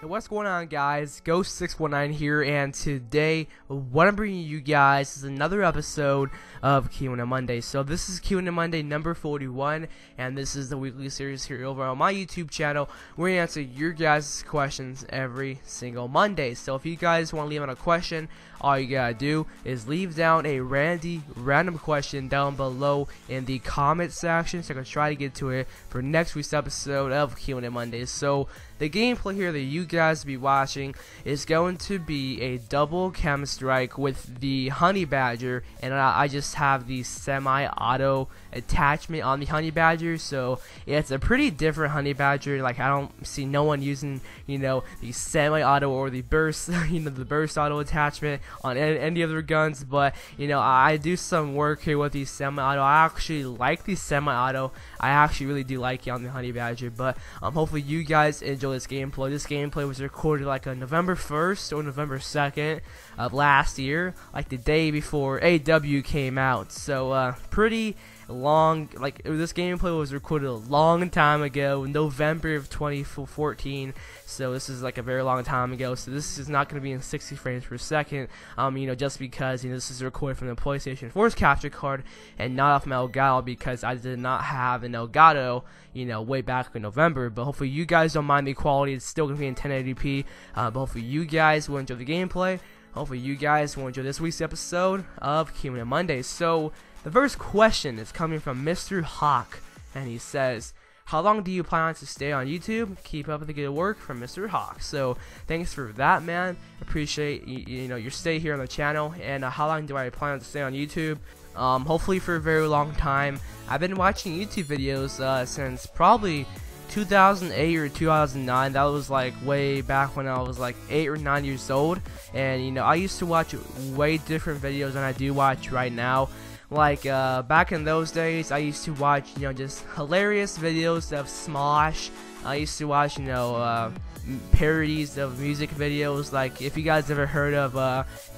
What's going on, guys? Ghost619 here, and today what I'm bringing you guys is another episode of Q&A Monday. So this is Q&A Monday number 41, and this is the weekly series here over on my YouTube channel. We're going to answer your guys' questions every single Monday. So if you guys want to leave on a question, all you gotta do is leave down a random question down below in the comment section, so I can try to get to it for next week's episode of Q&A Monday. So the gameplay here that you guys will be watching is going to be a double chem strike with the honey badger, and I just have the semi-auto attachment on the honey badger. So it's a pretty different honey badger. Like, I don't see no one using, you know, the semi-auto or the burst the burst auto attachment on any other guns. But you know, I do some work here with the semi-auto. I actually like the semi-auto. I actually really do like it on the honey badger. But hopefully you guys enjoy this gameplay. This gameplay was recorded like on November 1st or November 2nd of last year, like the day before AW came out. So pretty long. Like, this gameplay was recorded a long time ago, November of 2014. So this is like a very long time ago. So this is not going to be in 60 frames per second. You know, just because, you know, this is recorded from the PlayStation 4's capture card and not off my Elgato, because I did not have an Elgato, you know, way back in November. But hopefully you guys don't mind the quality. It's still going to be in 1080p. But hopefully you guys will enjoy the gameplay. Hopefully you guys will enjoy this week's episode of Q&A Monday. So the first question is coming from Mr. Hawk, and he says, how long do you plan to stay on YouTube? Keep up the good work, from Mr. Hawk. So thanks for that, man. Appreciate you know, your stay here on the channel. And how long do I plan to stay on YouTube? Hopefully for a very long time. I've been watching YouTube videos since probably 2008 or 2009. That was like way back when I was like 8 or 9 years old. And you know, I used to watch way different videos than I do watch right now. Like back in those days, I used to watch, you know, just hilarious videos of Smosh. I used to watch, you know, parodies of music videos. Like, if you guys ever heard of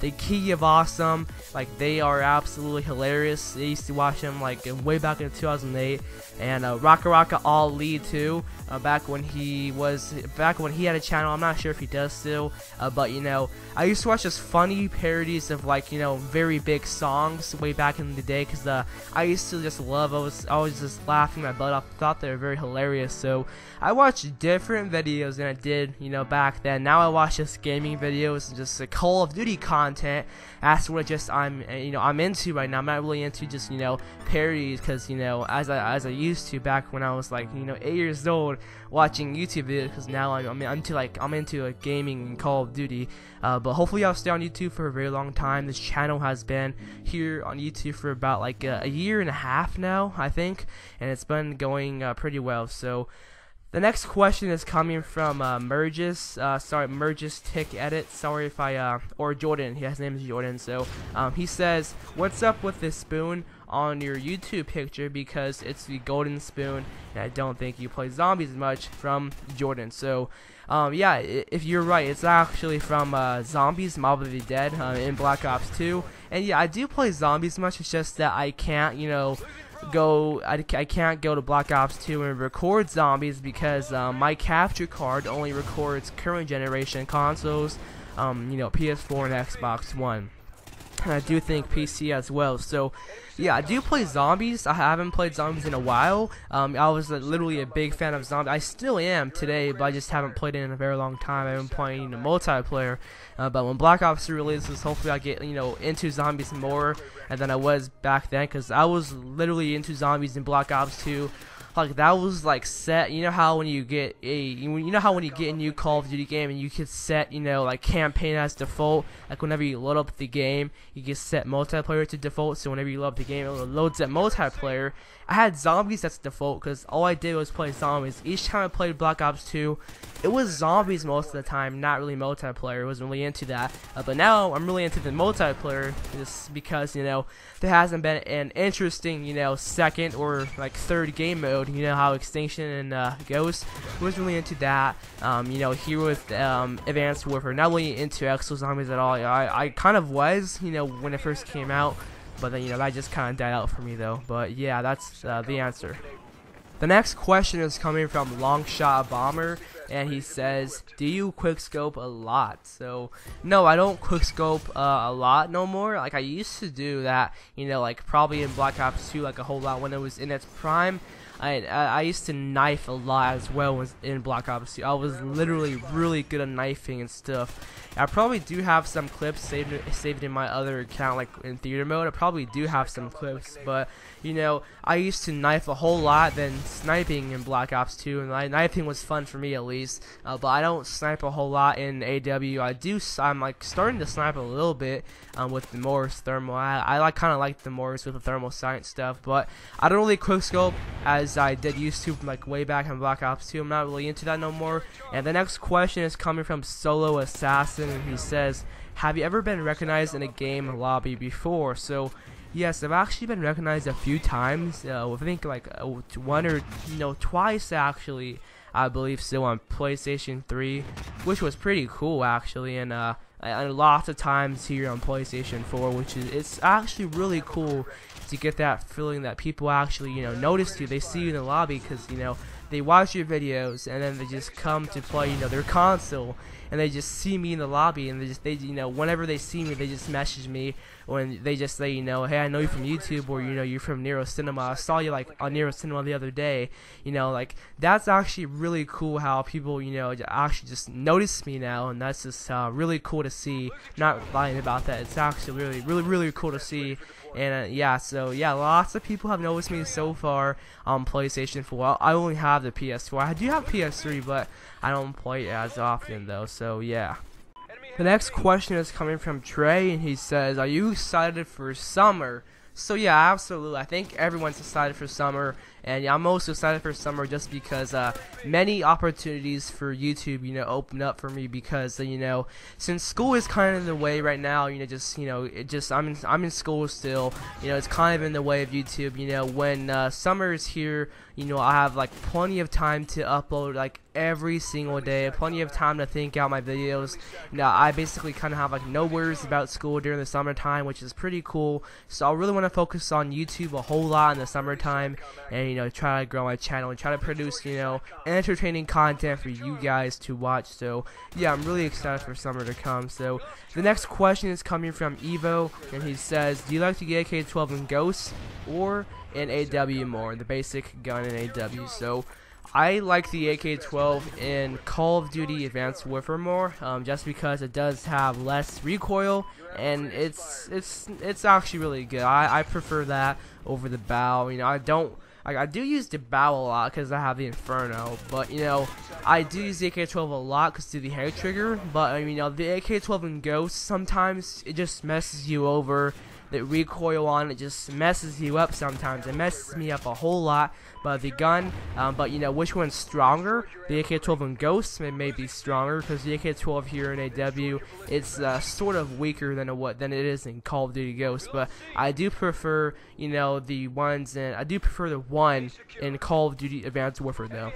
the Key of Awesome, like, they are absolutely hilarious. I used to watch them like way back in 2008. And Raka Ali too, back when he had a channel. I'm not sure if he does still, but you know, I used to watch just funny parodies of, like, you know, very big songs way back in the day, because I used to just love. I was just laughing my butt off. Thought they were very hilarious. So I watched different videos than I did, you know, back then. Now I watch just gaming videos and just Call of Duty content. That's what I'm into right now. I'm not really into just, you know, parodies, because, you know, as I used to back when I was like, you know, 8 years old, watching YouTube videos. Because now I'm into gaming and Call of Duty. But hopefully I'll stay on YouTube for a very long time. This channel has been here on YouTube for about like a year and a half now, I think, and it's been going pretty well. So the next question is coming from Mergis Tick Edit. Sorry if I or Jordan. His name is Jordan. So he says, "What's up with this spoon on your YouTube picture? Because it's the golden spoon, and I don't think you play zombies much." From Jordan. So yeah, if you're right, it's actually from Zombies Mob of the Dead in Black Ops 2. And yeah, I do play zombies much. It's just that I can't, you know, I can't go to Black Ops 2 and record zombies, because my capture card only records current generation consoles, you know, PS4 and Xbox One. And I do think PC as well. So yeah, I do play zombies. I haven't played zombies in a while. I was literally a big fan of zombies. I still am today, but I just haven't played it in a very long time. I've been playing the multiplayer. But when Black Ops 3 releases, hopefully I get, you know, into zombies more than I was back then, because I was literally into zombies in Black Ops 2. Like, that was like set. You know how when you get a new Call of Duty game and you can set, you know, like campaign as default. Like, whenever you load up the game, you can set multiplayer to default. So whenever you load up the game, it loads at multiplayer. I had zombies as default, because all I did was play zombies. Each time I played Black Ops 2, it was zombies most of the time, not really multiplayer. I wasn't really into that. But now I'm really into the multiplayer, just because, you know, there hasn't been an interesting, you know, second or like third game mode. You know how Extinction and Ghost, was really into that. You know, here with Advanced Warfare, not really into Exo Zombies at all. I kind of was, you know, when it first came out. But then, you know, that just kind of died out for me though. But yeah, that's the answer. The next question is coming from Longshot Bomber, and he says, do you quickscope a lot? So no, I don't quickscope a lot no more. Like I used to do that, you know, like probably in Black Ops 2 like a whole lot when it was in its prime. I used to knife a lot as well in Black Ops 2. I was literally really good at knifing and stuff. I probably do have some clips saved in my other account, like in theater mode. I probably do have some clips, but you know, I used to knife a whole lot than sniping in Black Ops 2, and knifing was fun for me at least. But I don't snipe a whole lot in AW. I'm like starting to snipe a little bit with the Morris thermal. I kind of like the Morris with the thermal sight stuff, but I don't really quickscope as I did used to like way back in Black Ops 2. I'm not really into that no more. And the next question is coming from Solo Assassin, and he says, have you ever been recognized in a game lobby before? So yes, I've actually been recognized a few times. I think like one or twice actually, I believe so, on PlayStation 3, which was pretty cool actually, and lots of times here on PlayStation 4, which is it's actually really cool to get that feeling that people actually notice you, they see you in the lobby, because they watch your videos and then they just come to play their console, and they just see me in the lobby, and they whenever they see me, they just message me, when they just say hey, I know you from YouTube, or you're from Nero Cinema, I saw you like on Nero Cinema the other day. Like that's actually really cool how people actually just notice me now, and that's just really cool to see. Not lying about that, it's actually really cool to see. And yeah, so yeah, lots of people have noticed me so far on PlayStation 4. I only have the PS4. I do have PS3, but I don't play it as often though. So yeah. The next question is coming from Trey, and he says, are you excited for summer? So yeah, absolutely. I think everyone's excited for summer, and yeah, I'm most excited for summer just because many opportunities for YouTube, open up for me, because since school is kind of in the way right now, I'm in school still, it's kind of in the way of YouTube. When summer is here, I have like plenty of time to upload like every single day, plenty of time to think out my videos. I basically kind of have like no worries about school during the summertime, which is pretty cool. So I really want to focus on YouTube a whole lot in the summertime, and try to grow my channel and try to produce entertaining content for you guys to watch. So yeah, I'm really excited for summer to come. So the next question is coming from Evo, and he says, do you like to get AK-12 in Ghosts or in AW more, the basic gun in AW? So I like the AK-12 in Call of Duty Advanced Warfare more, just because it does have less recoil, and it's actually really good. I prefer that over the bow. I do use the bow a lot because I have the Inferno, but I do use the AK-12 a lot because of the hair trigger. But the AK-12 in Ghost, sometimes it just messes you over. The recoil on it just messes you up sometimes. It messes me up a whole lot. But the gun, which one's stronger? The AK-12 in Ghosts may be stronger, because the AK-12 here in AW, it's sort of weaker than it is in Call of Duty Ghosts. But I do prefer the one in Call of Duty Advanced Warfare though.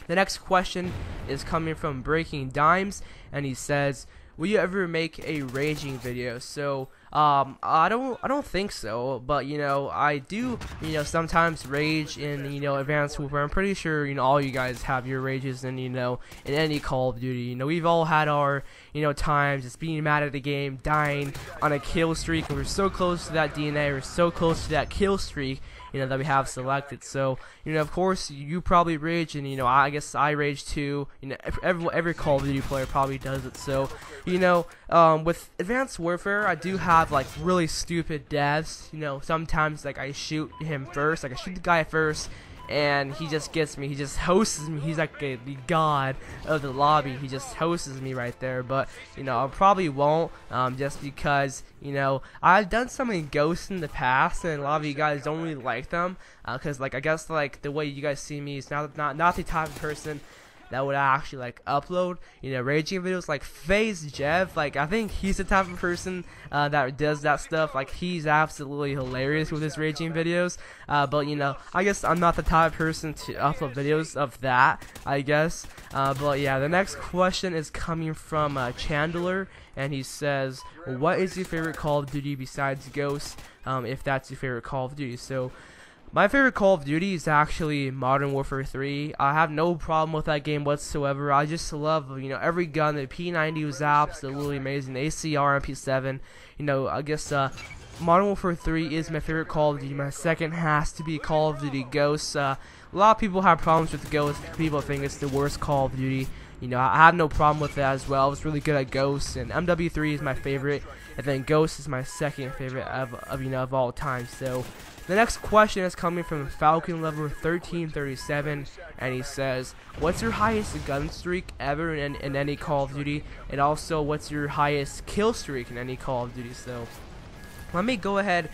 The next question is coming from Breaking Dimes, and he says, will you ever make a raging video? So I don't think so, but I do sometimes rage in Advanced Warfare. I'm pretty sure all you guys have your rages in in any Call of Duty. We've all had our times just being mad at the game, dying on a kill streak, and we're so close to that DNA, we're so close to that kill streak that we have selected. So of course you probably rage, and I guess I rage too. Every Call of Duty player probably does it. So with Advanced Warfare, I do have like really stupid deaths. Sometimes like I shoot him first, like I shoot the guy first, and he just gets me, he just hosts me, he's like the god of the lobby, he just hosts me right there. But I probably won't, just because I've done some in Ghosts in the past, and a lot of you guys don't really like them, because like I guess like the way you guys see me is not the type of person that would actually like upload raging videos. Like FaZe Jeff, like I think he's the type of person that does that stuff. Like he's absolutely hilarious with his raging videos, but I guess I'm not the type of person to upload videos of that, I guess. But yeah, the next question is coming from Chandler, and he says, what is your favorite Call of Duty besides Ghosts, if that's your favorite Call of Duty? So My favorite Call of Duty is actually Modern Warfare 3. I have no problem with that game whatsoever. I just love, every gun. The P90 was absolutely amazing. The ACR, MP7. I guess Modern Warfare 3 is my favorite Call of Duty. My second has to be Call of Duty Ghosts. A lot of people have problems with Ghosts. People think it's the worst Call of Duty. I have no problem with that as well. I was really good at Ghosts, and MW3 is my favorite, and then Ghost is my second favorite of all time. So the next question is coming from Falcon Level 1337, and he says, "What's your highest gun streak ever in any Call of Duty, and also what's your highest kill streak in any Call of Duty?" So let me go ahead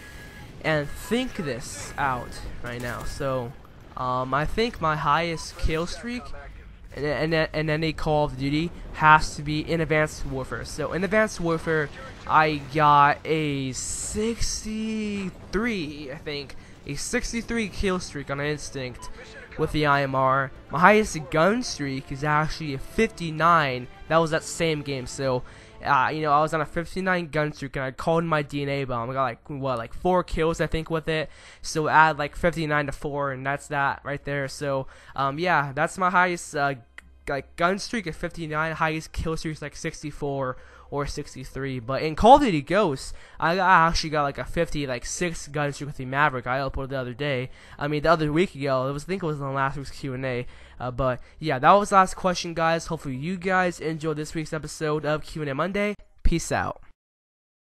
and think this out right now. So I think my highest kill streak in any Call of Duty has to be in Advanced Warfare. So in Advanced Warfare, I got a 63, I think, a 63 kill streak on Instinct with the IMR. My highest gun streak is actually a 59. That was that same game. So I was on a 59 gun streak, and I called my DNA bomb. I got like 4 kills, I think, with it. So add like 59 to 4, and that's that right there. So yeah, that's my highest gun streak at 59. Highest kill streak is like 64 or 63. But in Call of Duty Ghosts, I actually got like a 56 gun streak with the Maverick. I uploaded the other day. The other week ago. I think it was on last week's Q&A. But yeah, that was the last question, guys. Hopefully you guys enjoyed this week's episode of Q&A Monday. Peace out.